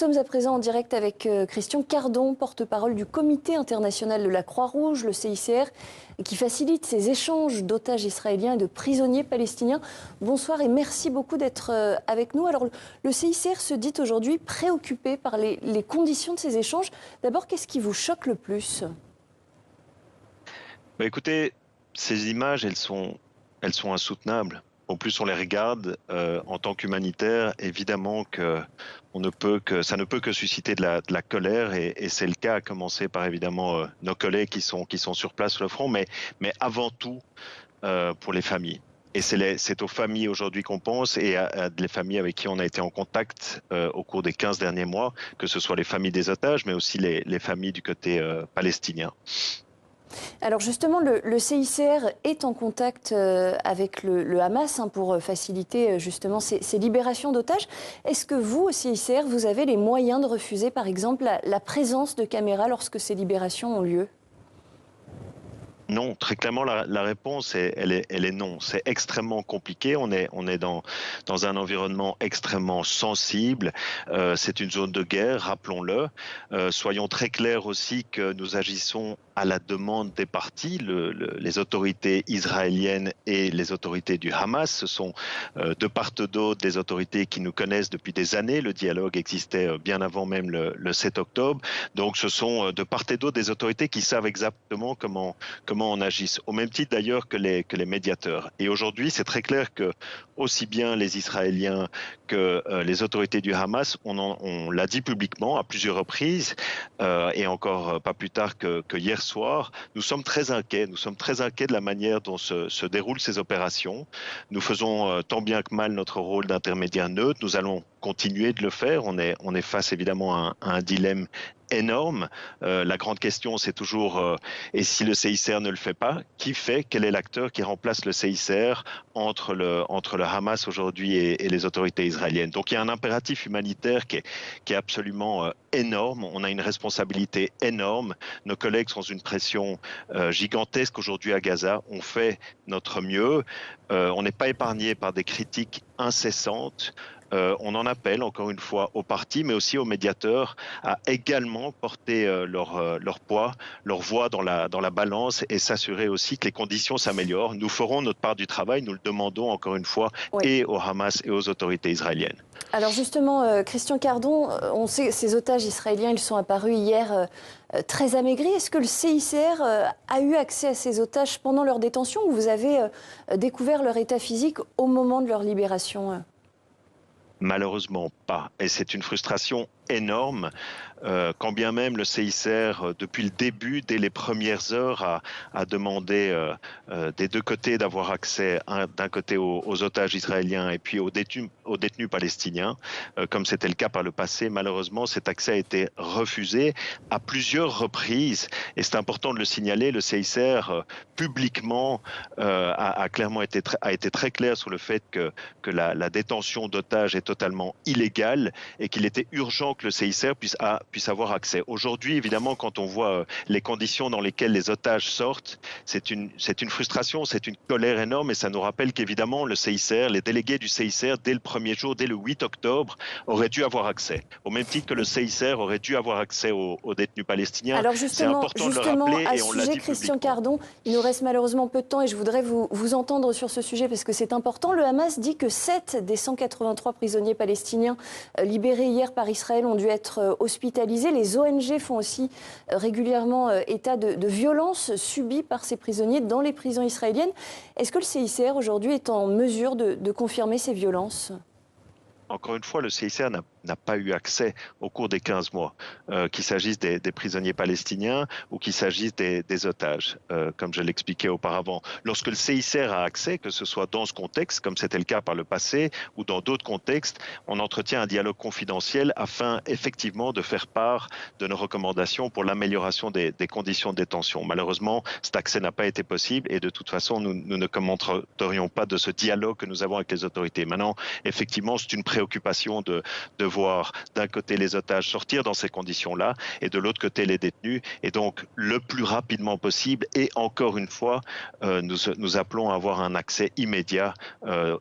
sommes à présent en direct avec Christian Cardon, porte-parole du Comité international de la Croix-Rouge, le CICR, qui facilite ces échanges d'otages israéliens et de prisonniers palestiniens. Bonsoir et merci beaucoup d'être avec nous. Alors, le CICR se dit aujourd'hui préoccupé par les conditions de ces échanges. D'abord, qu'est-ce qui vous choque le plus ? Écoutez, ces images, elles sont insoutenables. En plus, on les regarde en tant qu'humanitaire, évidemment ça ne peut que susciter de la colère, et c'est le cas, à commencer par évidemment nos collègues qui sont sur place sur le front, mais avant tout pour les familles. Et c'est aux familles aujourd'hui qu'on pense, et à les familles avec qui on a été en contact au cours des 15 derniers mois, que ce soit les familles des otages, mais aussi les familles du côté palestinien. Alors justement, le CICR est en contact avec le Hamas pour faciliter justement ces libérations d'otages. Est-ce que vous, au CICR, vous avez les moyens de refuser, par exemple, la présence de caméras lorsque ces libérations ont lieu ? Non, très clairement, la réponse, elle est non. C'est extrêmement compliqué. On est dans un environnement extrêmement sensible. C'est une zone de guerre, rappelons-le. Soyons très clairs aussi que nous agissons à la demande des parties, les autorités israéliennes et les autorités du Hamas. Ce sont de part et d'autre des autorités qui nous connaissent depuis des années. Le dialogue existait bien avant même le 7 octobre. Donc ce sont de part et d'autre des autorités qui savent exactement comment on agisse, au même titre d'ailleurs que les médiateurs. Et aujourd'hui, c'est très clair que aussi bien les Israéliens que les autorités du Hamas, on l'a dit publiquement à plusieurs reprises, et encore pas plus tard que hier soir, nous sommes très inquiets. Nous sommes très inquiets de la manière dont se déroulent ces opérations. Nous faisons tant bien que mal notre rôle d'intermédiaire neutre. Nous allons continuer de le faire. On est face évidemment à un dilemme énorme. La grande question, c'est toujours et si le CICR ne le fait pas, qui fait? Quel est l'acteur qui remplace le CICR entre le Hamas aujourd'hui et les autorités israéliennes? Donc il y a un impératif humanitaire qui est absolument énorme. On a une responsabilité énorme. Nos collègues sont sous une pression gigantesque aujourd'hui à Gaza. On fait notre mieux. On n'est pas épargné par des critiques incessantes. On en appelle encore une fois aux partis, mais aussi aux médiateurs, à également porter leur poids, leur voix dans la balance, et s'assurer aussi que les conditions s'améliorent. Nous ferons notre part du travail, nous le demandons encore une fois, oui, et au Hamas et aux autorités israéliennes. Alors justement, Christian Cardon, on sait que ces otages israéliens, ils sont apparus hier très amaigris. Est-ce que le CICR a eu accès à ces otages pendant leur détention, ou vous avez découvert leur état physique au moment de leur libération ? Malheureusement pas. Et c'est une frustration énorme, quand bien même le CICR, depuis le début, dès les premières heures, a demandé des deux côtés d'avoir accès, d'un côté aux otages israéliens et puis aux détenus palestiniens, comme c'était le cas par le passé. Malheureusement, cet accès a été refusé à plusieurs reprises, et c'est important de le signaler. Le CICR, publiquement, a été très clair sur le fait que la détention d'otages est totalement illégale, et qu'il était urgent que le CICR puisse avoir accès. Aujourd'hui, évidemment, quand on voit les conditions dans lesquelles les otages sortent, c'est une frustration, c'est une colère énorme, et ça nous rappelle qu'évidemment, le CICR, les délégués du CICR, dès le premier jour, dès le 8 octobre, auraient dû avoir accès. Au même titre que le CICR aurait dû avoir accès aux détenus palestiniens. Alors justement, c'est important de le rappeler, à et ce on l'a sujet, dit Christian publiquement. Cardon, il nous reste malheureusement peu de temps, et je voudrais vous entendre sur ce sujet parce que c'est important. Le Hamas dit que 7 des 183 prisonniers palestiniens libérés hier par Israël ont dû être hospitalisés. Les ONG font aussi régulièrement état de violences subies par ces prisonniers dans les prisons israéliennes. Est-ce que le CICR aujourd'hui est en mesure de confirmer ces violences ? Encore une fois, le CICR n'a pas eu accès au cours des 15 mois, qu'il s'agisse des prisonniers palestiniens ou qu'il s'agisse des otages, comme je l'expliquais auparavant. Lorsque le CICR a accès, que ce soit dans ce contexte, comme c'était le cas par le passé, ou dans d'autres contextes, on entretient un dialogue confidentiel afin effectivement de faire part de nos recommandations pour l'amélioration des conditions de détention. Malheureusement, cet accès n'a pas été possible, et de toute façon, nous ne commenterions pas de ce dialogue que nous avons avec les autorités. Maintenant, effectivement, c'est une préoccupation de voir d'un côté les otages sortir dans ces conditions-là et de l'autre côté les détenus. Et donc, le plus rapidement possible, et encore une fois, nous appelons à avoir un accès immédiat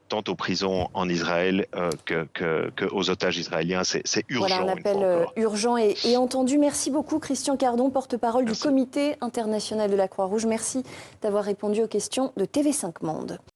tant aux prisons en Israël qu'aux otages israéliens. C'est urgent. Voilà un appel urgent et entendu. Merci beaucoup Christian Cardon, porte-parole du Comité international de la Croix-Rouge. Merci d'avoir répondu aux questions de TV5 Monde.